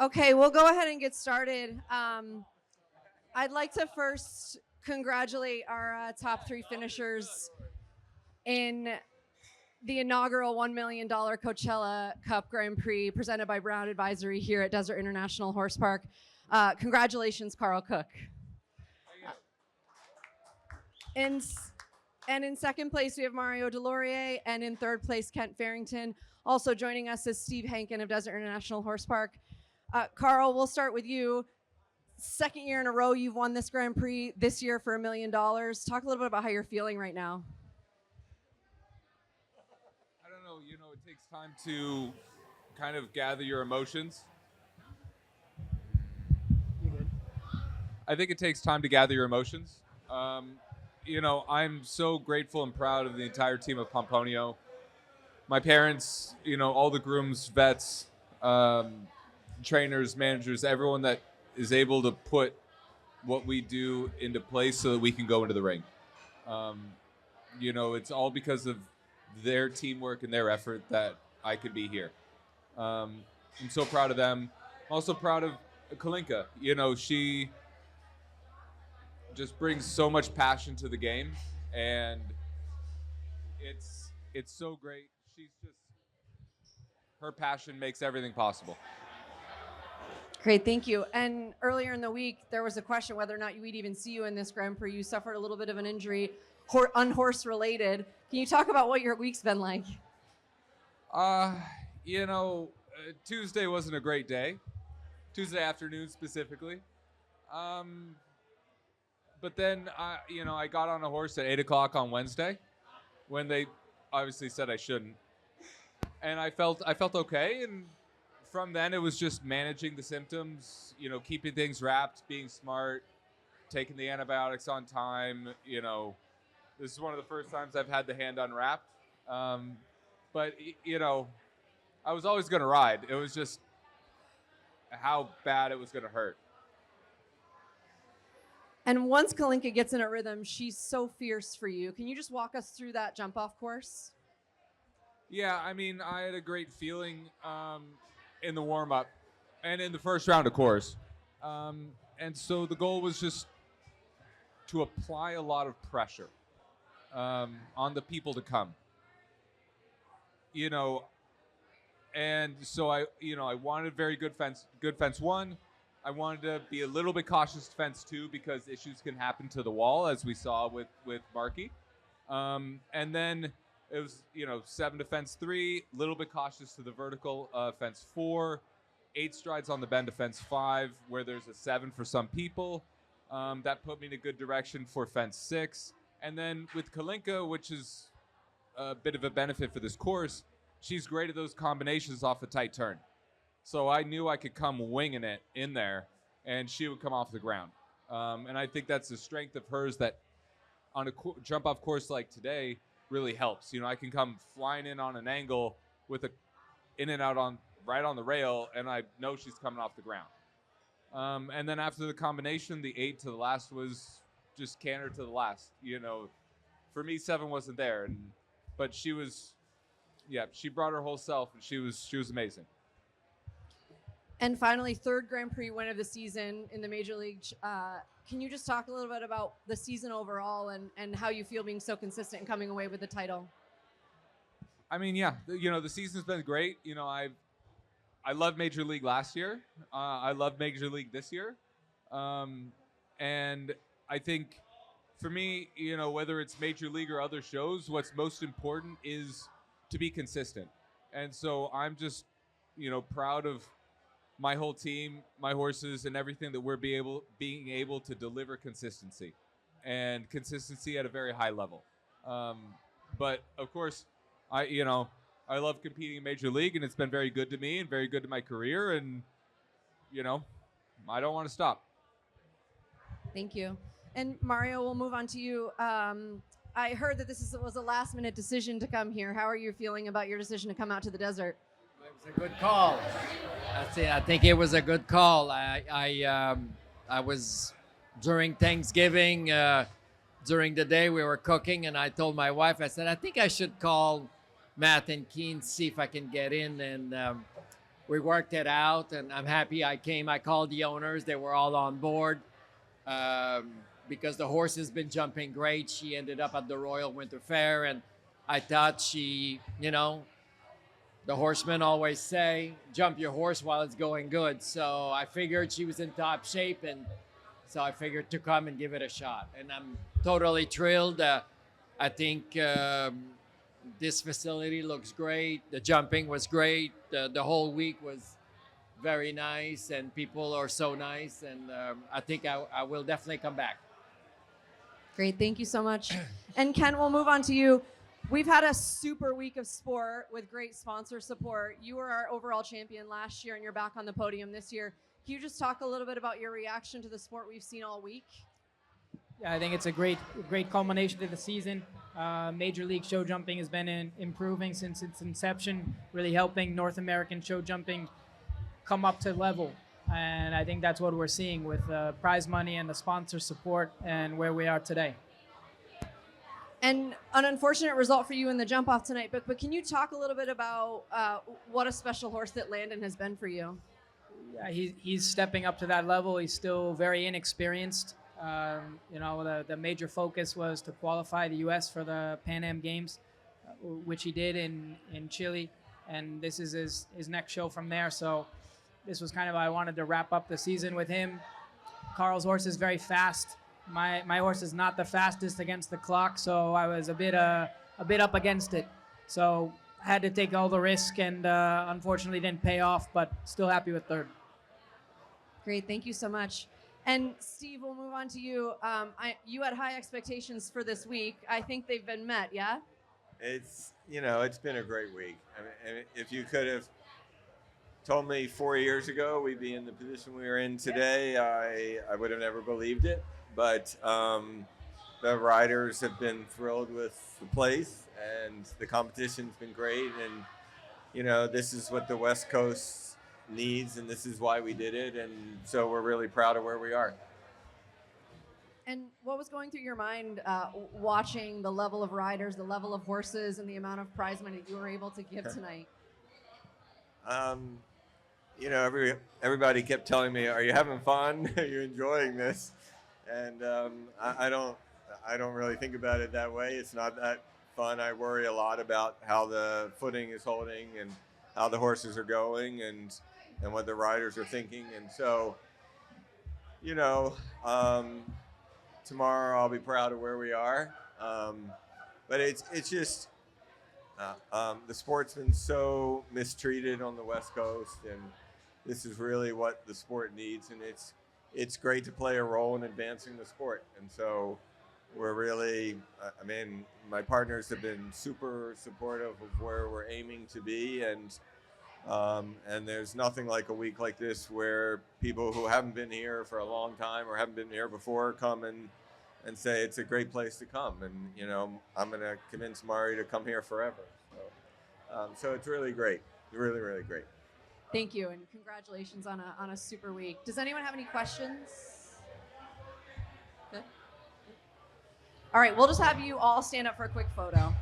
Okay, we'll go ahead and get started. I'd like to first congratulate our top three finishers in the inaugural $1 million Coachella Cup Grand Prix presented by Brown Advisory here at Desert International Horse Park. Congratulations, Carl Cook. And, and in second place, we have Mario Delorier. And in third place, Kent Farrington. Also joining us is Steve Hankin of Desert International Horse Park. Carl, we'll start with you. Second year in a row you've won this Grand Prix, this year for $1 million. Talk a little bit about how you're feeling right now. I don't know, it takes time to kind of gather your emotions. I think it takes time to gather your emotions. I'm so grateful and proud of the entire team of Pomponio. My parents, all the grooms, vets, trainers, managers, everyone that is able to put what we do into place so that we can go into the ring. It's all because of their teamwork and their effort that I could be here. I'm so proud of them. I'm also proud of Kalinka. She just brings so much passion to the game, and it's so great. Her passion makes everything possible. Great, thank you. And earlier in the week, there was a question whether or not we'd even see you in this Grand Prix. You suffered a little bit of an injury, unhorse related. Can you talk about what your week's been like? Tuesday wasn't a great day. Tuesday afternoon specifically. But then, I got on a horse at 8 o'clock on Wednesday when they obviously said I shouldn't. And I felt okay. And from then, it was just managing the symptoms, keeping things wrapped, being smart, taking the antibiotics on time. This is one of the first times I've had the hand unwrapped. But I was always going to ride. It was just how bad it was going to hurt. And once Kalinka gets in a rhythm, she's so fierce for you. Can you just walk us through that jump off course? Yeah, I had a great feeling in the warm up and in the first round, of course. And so the goal was just to apply a lot of pressure on the people to come. And so I wanted very good fence one. I wanted to be a little bit cautious to fence two because issues can happen to the wall, as we saw with Markey. And then it was 7 to fence 3, a little bit cautious to the vertical fence 4, 8 strides on the bend to fence 5, where there's a 7 for some people. That put me in a good direction for fence 6. And then with Kalinka, which is a bit of a benefit for this course, she's great at those combinations off a tight turn. So I knew I could come winging it in there, and she would come off the ground. And I think that's a strength of hers that on a jump-off course like today really helps. I can come flying in on an angle with a in and out right on the rail, and I know she's coming off the ground. And then after the combination, the 8 to the last was just canter to the last. For me, 7 wasn't there, but she was, she brought her whole self, and she was amazing. And finally, third Grand Prix win of the season in the Major League. Can you just talk a little bit about the season overall and how you feel being so consistent and coming away with the title? The season's been great. I loved Major League last year. I love Major League this year. And I think for me, whether it's Major League or other shows, what's most important is to be consistent. And so I'm just, proud of my whole team, my horses, and everything that we're being able to deliver consistency at a very high level. But of course, I love competing in Major League, and it's been very good to me and very good to my career. And I don't want to stop. Thank you. And Mario, we'll move on to you. I heard that this was a last-minute decision to come here. How are you feeling about your decision to come out to the desert? It was a good call. That's it. I think it was a good call. I was during Thanksgiving, during the day we were cooking, and I told my wife, I said, I think I should call Matt and Keen, see if I can get in. And we worked it out, and I'm happy I came. I called the owners; they were all on board. Because the horse has been jumping great. She ended up at the Royal Winter Fair, and I thought the horsemen always say, jump your horse while it's going good. So I figured she was in top shape, and so I figured to come and give it a shot. And I'm totally thrilled. I think this facility looks great. The jumping was great. The whole week was very nice, and people are so nice. And I think I will definitely come back. Great, thank you so much. And Ken, we'll move on to you. We've had a super week of sport with great sponsor support. You were our overall champion last year, and you're back on the podium this year. Can you just talk a little bit about your reaction to the sport we've seen all week? Yeah, I think it's a great culmination to the season. Major League show jumping has been improving since its inception, really helping North American show jumping come up to level. And I think that's what we're seeing with prize money and the sponsor support and where we are today. And an unfortunate result for you in the jump off tonight, but can you talk a little bit about what a special horse that Landon has been for you? Yeah, he's stepping up to that level. He's still very inexperienced. The major focus was to qualify the U.S. for the Pan Am Games, which he did in Chile, and this is his next show from there. So this was kind of, I wanted to wrap up the season with him. Carl's horse is very fast. My horse is not the fastest against the clock, so I was a bit up against it. So I had to take all the risk, and unfortunately didn't pay off, but still happy with third. Great, thank you so much. And Steve, we'll move on to you. You had high expectations for this week. I think they've been met, yeah? It's been a great week. I mean, if you could have told me 4 years ago we'd be in the position we are in today, I would have never believed it. But the riders have been thrilled with the place, and the competition's been great. And this is what the West Coast needs, and this is why we did it. And so we're really proud of where we are. And what was going through your mind watching the level of riders, the level of horses, and the amount of prize money that you were able to give tonight? Everybody kept telling me, "Are you having fun? Are you enjoying this?" And I don't really think about it that way. It's not that fun. I worry a lot about how the footing is holding and how the horses are going and what the riders are thinking. And so, tomorrow I'll be proud of where we are. But it's just the sport's been so mistreated on the West Coast, and this is really what the sport needs. And it's great to play a role in advancing the sport. And so we're really, my partners have been super supportive of where we're aiming to be. And there's nothing like a week like this where people who haven't been here for a long time or haven't been here before come and say it's a great place to come. And, I'm going to convince Mari to come here forever. So it's really great. Really, really great. Thank you, and congratulations on a super week. Does anyone have any questions? Good. All right, we'll just have you all stand up for a quick photo.